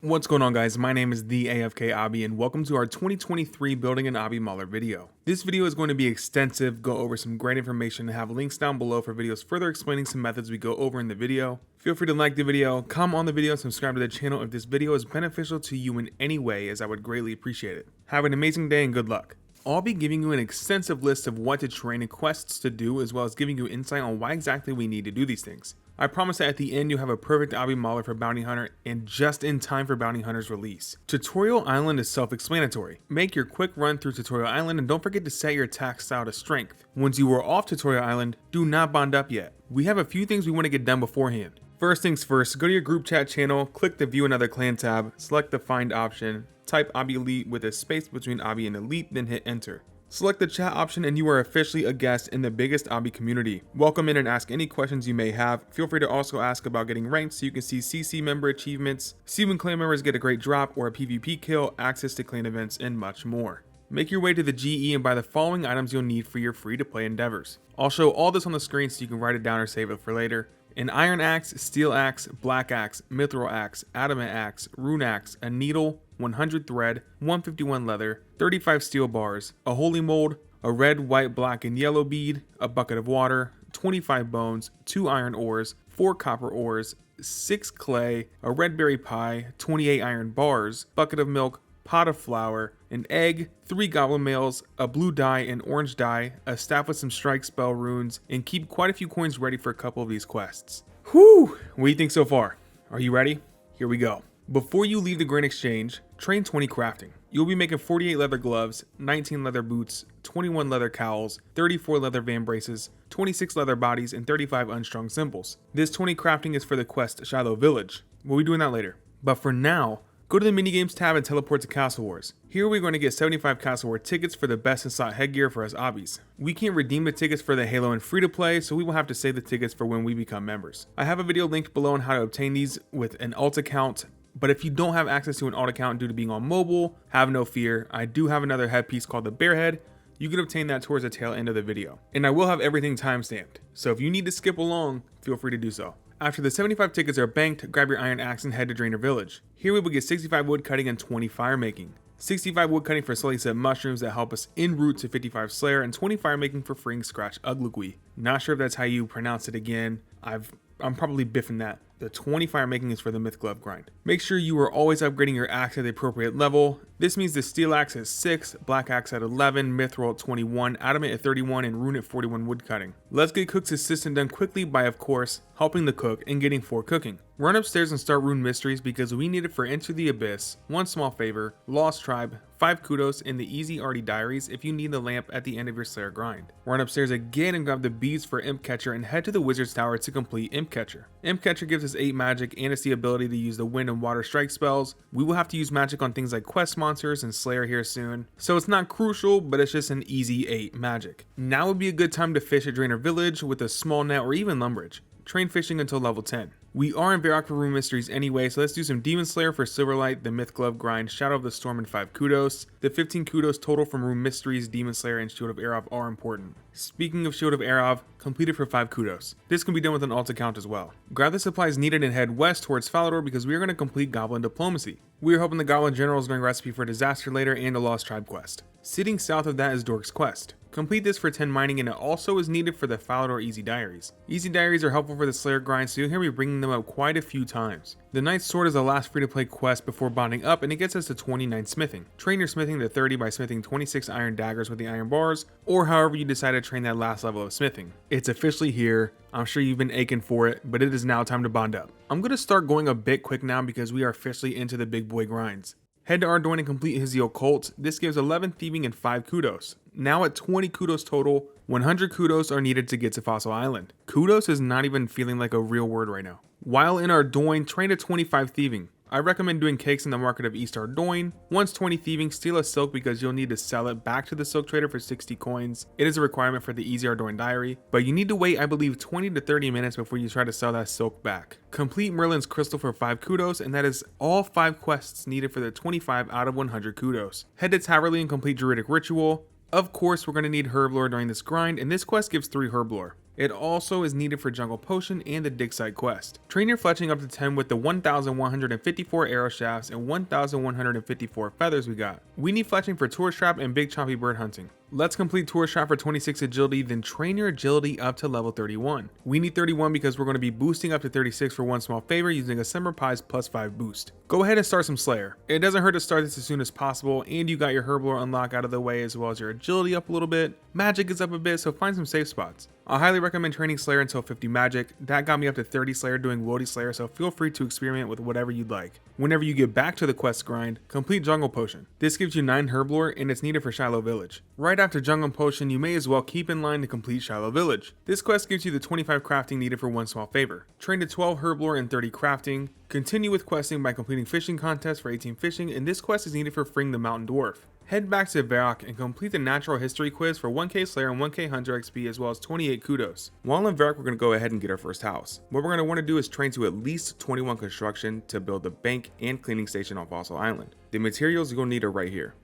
What's going on, guys? My name is the Afk Obby and welcome to our 2023 Building an Obby Mauler video. This video is going to be extensive, go over some great information, and have links down below for videos further explaining some methods we go over in the video. Feel free to like the video, comment on the video, and subscribe to the channel if this video is beneficial to you in any way, as I would greatly appreciate it. Have an amazing day and good luck. I'll be giving you an extensive list of what to train and quests to do, as well as giving you insight on why exactly we need to do these things. I promise that at the end you'll have a perfect Obby Mauler for Bounty Hunter and just in time for Bounty Hunter's release. Tutorial Island is self-explanatory. Make your quick run through Tutorial Island and don't forget to set your attack style to strength. Once you are off Tutorial Island, do not bond up yet. We have a few things we want to get done beforehand. First things first, go to your group chat channel, click the View Another Clan tab, select the Find option, type Obby Elite with a space between Obby and Elite, then hit Enter. Select the chat option and you are officially a guest in the biggest Obby community. Welcome in and ask any questions you may have. Feel free to also ask about getting ranked so you can see CC member achievements, see when clan members get a great drop or a PvP kill, access to clan events, and much more. Make your way to the GE and buy the following items you'll need for your free to play endeavors. I'll show all this on the screen so you can write it down or save it for later. An iron axe, steel axe, black axe, mithril axe, adamant axe, rune axe, a needle, 100 thread, 151 leather, 35 steel bars, a holy mold, a red, white, black, and yellow bead, a bucket of water, 25 bones, 2 iron ores, 4 copper ores, 6 clay, a red berry pie, 28 iron bars, bucket of milk, pot of flour, an egg, 3 goblin males, a blue dye and orange dye, a staff with some strike spell runes, and keep quite a few coins ready for a couple of these quests. Whew! What do you think so far? Are you ready? Here we go. Before you leave the Grand Exchange, train 20 crafting. You'll be making 48 leather gloves, 19 leather boots, 21 leather cowls, 34 leather van braces, 26 leather bodies, and 35 unstrung symbols. This 20 crafting is for the quest Shilo Village. We'll be doing that later. But for now, go to the minigames tab and teleport to Castle Wars. Here we're going to get 75 Castle War tickets for the best and sought headgear for us Obbies. We can't redeem the tickets for the Halo and free to play, so we will have to save the tickets for when we become members. I have a video linked below on how to obtain these with an alt account, but if you don't have access to an alt account due to being on mobile, have no fear. I do have another headpiece called the Bear Head. You can obtain that towards the tail end of the video. And I will have everything timestamped, so if you need to skip along, feel free to do so. After the 75 tickets are banked, grab your iron axe and head to Drainer Village. Here we will get 65 woodcutting and 20 firemaking. 65 woodcutting for Sulliuscep Mushrooms that help us en route to 55 Slayer, and 20 firemaking for freeing Scratch Uglugui. Not sure if that's how you pronounce it again. I'm probably biffing that. The 20 firemaking is for the Mith Glove grind. Make sure you are always upgrading your axe at the appropriate level. This means the steel axe at 6, black axe at 11, mithril at 21, adamant at 31, and rune at 41 woodcutting. Let's get Cook's assistant done quickly by, of course, helping the cook and getting 4 cooking. Run upstairs and start Rune Mysteries because we need it for Enter the Abyss, 1 Small Favor, Lost Tribe, 5 kudos, and the easy arty diaries if you need the lamp at the end of your Slayer grind. Run upstairs again and grab the beads for Imp Catcher and head to the Wizard's Tower to complete Imp Catcher. Imp Catcher gives us 8 magic and it's the ability to use the wind and water strike spells. We will have to use magic on things like quest monsters and Slayer here soon, so it's not crucial, but it's just an easy 8 magic. Now would be a good time to fish at Drainer Village with a small net or even lumberage. Train fishing until level 10. We are in Varrock for Rune Mysteries anyway, so let's do some Demon Slayer for Silverlight, the Mith Glove grind, Shadow of the Storm, and 5 kudos. The 15 kudos total from Rune Mysteries, Demon Slayer, and Shield of Arrav are important. Speaking of Shield of Arrav, complete it for 5 kudos. This can be done with an alt account as well. Grab the supplies needed and head west towards Falador because we are going to complete Goblin Diplomacy. We are hoping the Goblin General is doing Recipe for Disaster later and a Lost Tribe quest. Sitting south of that is Doric's quest. Complete this for 10 mining and it also is needed for the Falador Easy Diaries. Easy Diaries are helpful for the Slayer grind, so you'll hear me bringing them up quite a few times. The Knight's Sword is the last free to play quest before bonding up and it gets us to 29 smithing. Train your smithing to 30 by smithing 26 iron daggers with the iron bars, or however you decide to train that last level of smithing. It's officially here. I'm sure you've been aching for it, but it is now time to bond up. I'm going to start going a bit quick now because we are officially into the big boy grinds. Head to Ardoin and complete Hazeel Cult. This gives 11 thieving and 5 kudos. Now at 20 kudos total, 100 kudos are needed to get to Fossil Island. Kudos is not even feeling like a real word right now. While in Ardoin, train to 25 thieving. I recommend doing cakes in the market of East Ardoin. Once 20 thieving, steal a silk because you'll need to sell it back to the silk trader for 60 coins. It is a requirement for the Easy Ardoin diary, but you need to wait I believe 20 to 30 minutes before you try to sell that silk back. Complete Merlin's crystal for 5 kudos, and that is all 5 quests needed for the 25 out of 100 kudos. Head to Taverley and complete Druidic Ritual. Of course, we're going to need Herblore during this grind, and this quest gives 3 Herblore. It also is needed for Jungle Potion and the Digsite quest. Train your Fletching up to 10 with the 1154 arrow shafts and 1154 feathers we got. We need Fletching for Tourist Trap and Big Chompy Bird hunting. Let's complete Tourist Trap for 26 agility, then train your agility up to level 31. We need 31 because we're going to be boosting up to 36 for one Small Favour using a Summer Pie's +5 boost. Go ahead and start some Slayer. It doesn't hurt to start this as soon as possible, and you got your Herblore unlock out of the way as well as your agility up a little bit. Magic is up a bit, so find some safe spots. I highly recommend training Slayer until 50 magic. That got me up to 30 Slayer doing Woody Slayer, so feel free to experiment with whatever you'd like. Whenever you get back to the quest grind, complete Jungle Potion. This gives you 9 Herblore and it's needed for Shilo Village. Right after Jungle Potion, you may as well keep in line to complete Shilo Village. This quest gives you the 25 crafting needed for one Small Favour. Train to 12 Herblore and 30 crafting. Continue with questing by completing fishing contests for 18 fishing, and this quest is needed for freeing the Mountain Dwarf. Head back to Varrock and complete the Natural History quiz for 1k Slayer and 1k Hunter XP as well as 28 kudos. While in Varrock, we're going to go ahead and get our first house. What we're going to want to do is train to at least 21 construction to build the bank and cleaning station on Fossil Island. The materials you're going to need are right here.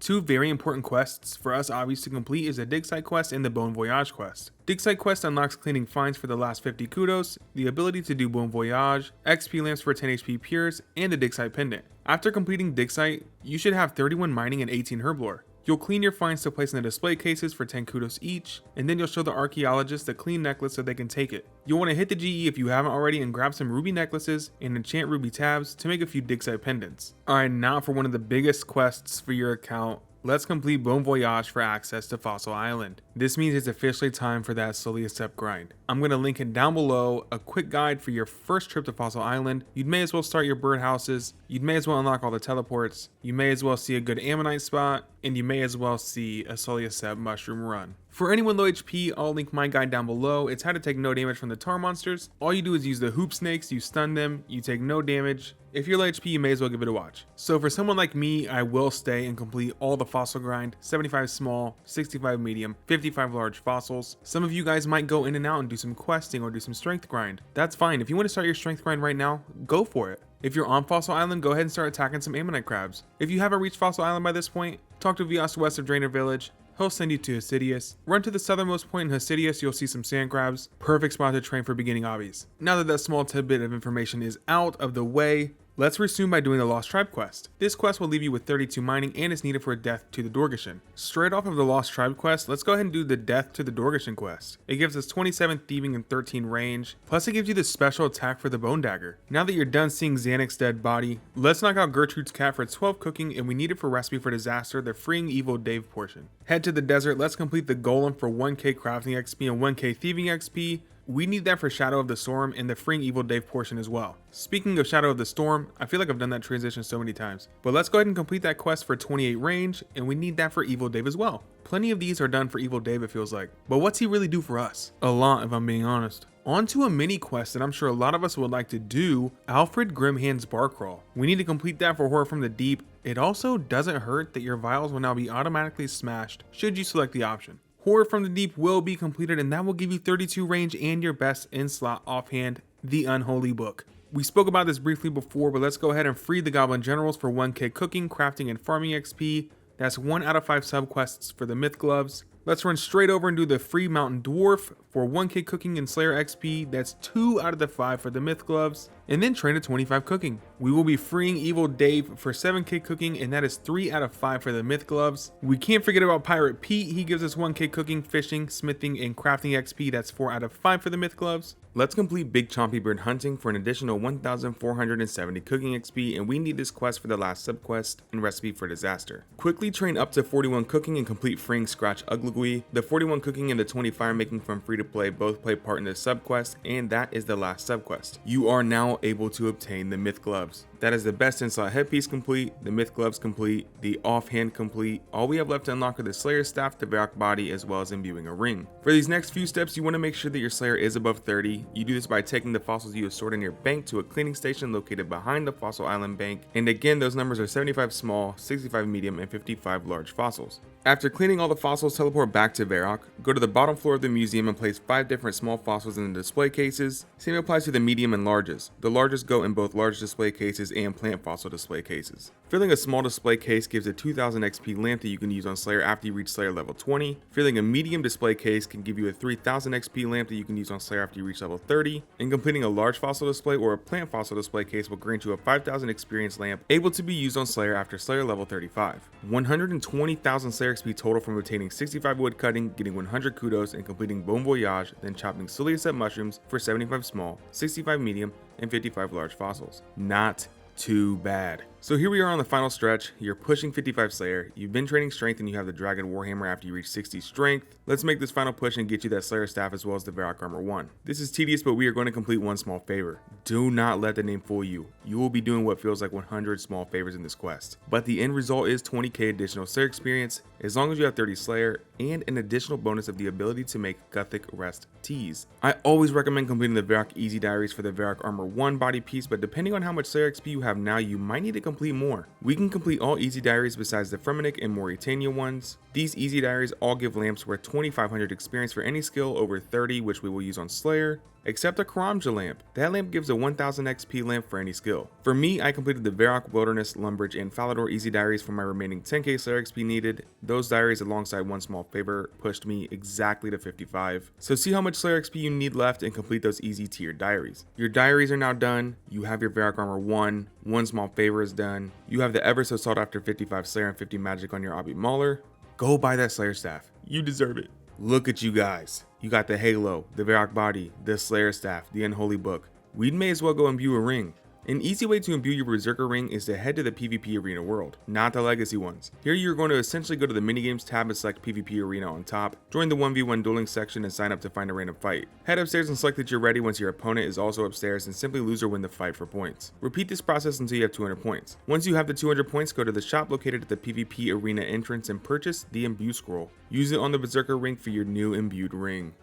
Two very important quests for us Obbies to complete is the Digsite quest and the Bon Voyage quest. Digsite quest unlocks cleaning finds for the last 50 kudos, the ability to do Bon Voyage, XP lamps for 10 HP pures, and the Digsite Pendant. After completing Digsite, you should have 31 mining and 18 Herblore. You'll clean your finds to place in the display cases for 10 kudos each, and then you'll show the archaeologists the clean necklace so they can take it. You'll want to hit the GE if you haven't already and grab some ruby necklaces and enchant ruby tabs to make a few Digsite pendants. Alright, now for one of the biggest quests for your account. Let's complete Bon Voyage for access to Fossil Island. This means it's officially time for that Sulliuscep grind. I'm going to link it down below, a quick guide for your first trip to Fossil Island. You may as well start your birdhouses, you may as well unlock all the teleports, you may as well see a good Ammonite spot, and you may as well see a Sulliuscep mushroom run. For anyone low HP, I'll link my guide down below. It's how to take no damage from the tar monsters. All you do is use the hoop snakes, you stun them, you take no damage. If you're low HP, you may as well give it a watch. So for someone like me, I will stay and complete all the fossil grind, 75 small, 65 medium, 55 large fossils. Some of you guys might go in and out and do some questing or do some strength grind. That's fine. If you want to start your strength grind right now, go for it. If you're on Fossil Island, go ahead and start attacking some Ammonite crabs. If you haven't reached Fossil Island by this point, talk to Vios west of Draenor Village. He'll send you to Hasidius. Run to the southernmost point in Hasidius, you'll see some sand crabs. Perfect spot to train for beginning Obbies. Now that that small tidbit of information is out of the way, let's resume by doing the Lost Tribe quest. This quest will leave you with 32 mining and is needed for a death to the Dorgeshuun. Straight off of the Lost Tribe quest, let's go ahead and do the death to the Dorgeshuun quest. It gives us 27 thieving and 13 range, plus it gives you the special attack for the bone dagger. Now that you're done seeing Xanix's dead body, let's knock out Gertrude's cat for 12 cooking, and we need it for Recipe for Disaster, the freeing evil Dave portion. Head to the desert, let's complete the Golem for 1k crafting XP and 1k thieving XP. We need that for Shadow of the Storm and the freeing evil Dave portion as well. Speaking of Shadow of the Storm, I feel like I've done that transition so many times, but let's go ahead and complete that quest for 28 range, and we need that for evil Dave as well. Plenty of these are done for evil Dave, it feels like, but what's he really do for us? A lot, if I'm being honest. On to a mini quest that I'm sure a lot of us would like to do, Alfred Grimhand's Barcrawl. We need to complete that for Horror from the Deep. It also doesn't hurt that your vials will now be automatically smashed should you select the option. Horror from the Deep will be completed, and that will give you 32 range and your best in slot offhand, the Unholy Book. We spoke about this briefly before, but let's go ahead and free the Goblin Generals for 1k cooking, crafting, and farming XP. That's 1 out of 5 subquests for the Mith Gloves. Let's run straight over and do the free Mountain Dwarf for 1k cooking and Slayer XP. That's 2 out of the 5 for the Mith Gloves. And then train to 25 cooking. We will be freeing Evil Dave for 7k cooking, and that is 3 out of 5 for the Mith Gloves. We can't forget about Pirate Pete. He gives us 1k cooking, fishing, smithing, and crafting XP. That's 4 out of 5 for the Mith Gloves. Let's complete Big Chompy Bird hunting for an additional 1470 cooking XP, and we need this quest for the last subquest and Recipe for Disaster. Quickly train up to 41 cooking and complete freeing Scratch Uglugui. The 41 cooking and the 20 firemaking from free to play both play part in this subquest, and that is the last subquest. You are now able to obtain the Mith Gloves. That is the best in-slot headpiece complete, the Mith Gloves complete, the offhand complete. All we have left to unlock are the Slayer Staff, the Varrock Body, as well as imbuing a ring. For these next few steps, you want to make sure that your Slayer is above 30. You do this by taking the fossils you have stored in your bank to a cleaning station located behind the Fossil Island bank. And again, those numbers are 75 small, 65 medium, and 55 large fossils. After cleaning all the fossils, teleport back to Varrock, go to the bottom floor of the museum and place 5 different small fossils in the display cases. Same applies to the medium and larges. The largest go in both large display cases and plant fossil display cases. Filling a small display case gives a 2000 XP lamp that you can use on Slayer after you reach Slayer level 20. Filling a medium display case can give you a 3000 XP lamp that you can use on Slayer after you reach level 30. And completing a large fossil display or a plant fossil display case will grant you a 5000 experience lamp able to be used on Slayer after Slayer level 35. 120,000 Slayer XP total from obtaining 65 woodcutting, getting 100 kudos, and completing Voyage, then chopping Sulliuscep Mushrooms for 75 small, 65 medium, and 55 large fossils. Not too bad. So here we are on the final stretch. You're pushing 55 Slayer, you've been training strength, and you have the Dragon Warhammer after you reach 60 strength. Let's make this final push and get you that Slayer Staff as well as the Varrock Armor 1. This is tedious, but we are going to complete one small favor. Do not let the name fool you. You will be doing what feels like 100 small favors in this quest. But the end result is 20k additional Slayer experience, as long as you have 30 Slayer, and an additional bonus of the ability to make Gothic Rest teas. I always recommend completing the Varrock Easy Diaries for the Varrock Armor 1 body piece, but depending on how much Slayer XP you have now, you might need to complete more. We can complete all Easy Diaries besides the Firemaking and Mauritania ones. These Easy Diaries all give lamps worth 2500 experience for any skill over 30, which we will use on Slayer, except a Karamja lamp. That lamp gives a 1000 XP lamp for any skill. For me, I completed the Varrock, Wilderness, Lumbridge, and Falador Easy Diaries for my remaining 10k Slayer XP needed. Those diaries alongside one small favor pushed me exactly to 55. So see how much Slayer XP you need left and complete those easy tier diaries. Your diaries are now done. You have your Varrock Armor 1, one small favor is done. You have the ever so sought after 55 Slayer and 50 magic on your Obby Mauler. Go buy that Slayer Staff. You deserve it. Look at you guys. You got the Halo, the Varrock Body, the Slayer Staff, the Unholy Book. We may as well go imbue a ring. An easy way to imbue your Berserker ring is to head to the PvP Arena world, not the legacy ones. Here you're going to essentially go to the minigames tab and select PvP Arena on top, join the 1v1 dueling section and sign up to find a random fight. Head upstairs and select that you're ready once your opponent is also upstairs and simply lose or win the fight for points. Repeat this process until you have 200 points. Once you have the 200 points, go to the shop located at the PvP Arena entrance and purchase the Imbue Scroll. Use it on the Berserker ring for your new imbued ring.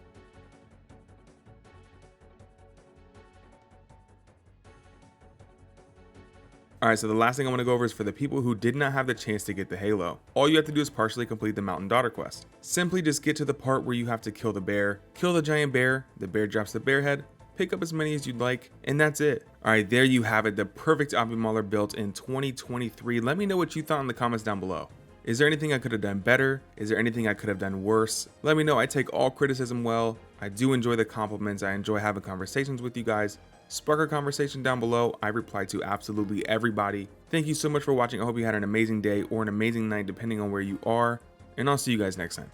Alright, so the last thing I want to go over is for the people who did not have the chance to get the Halo. All you have to do is partially complete the Mountain Daughter quest. Simply just get to the part where you have to kill the bear, kill the giant bear, the bear drops the bear head, pick up as many as you'd like, and that's it. Alright, there you have it, the perfect Obby Mauler built in 2023. Let me know what you thought in the comments down below. Is there anything I could have done better? Is there anything I could have done worse? Let me know. I take all criticism well. I do enjoy the compliments. I enjoy having conversations with you guys. Spark a conversation down below. I reply to absolutely everybody. Thank you so much for watching. I hope you had an amazing day or an amazing night depending on where you are. And I'll see you guys next time.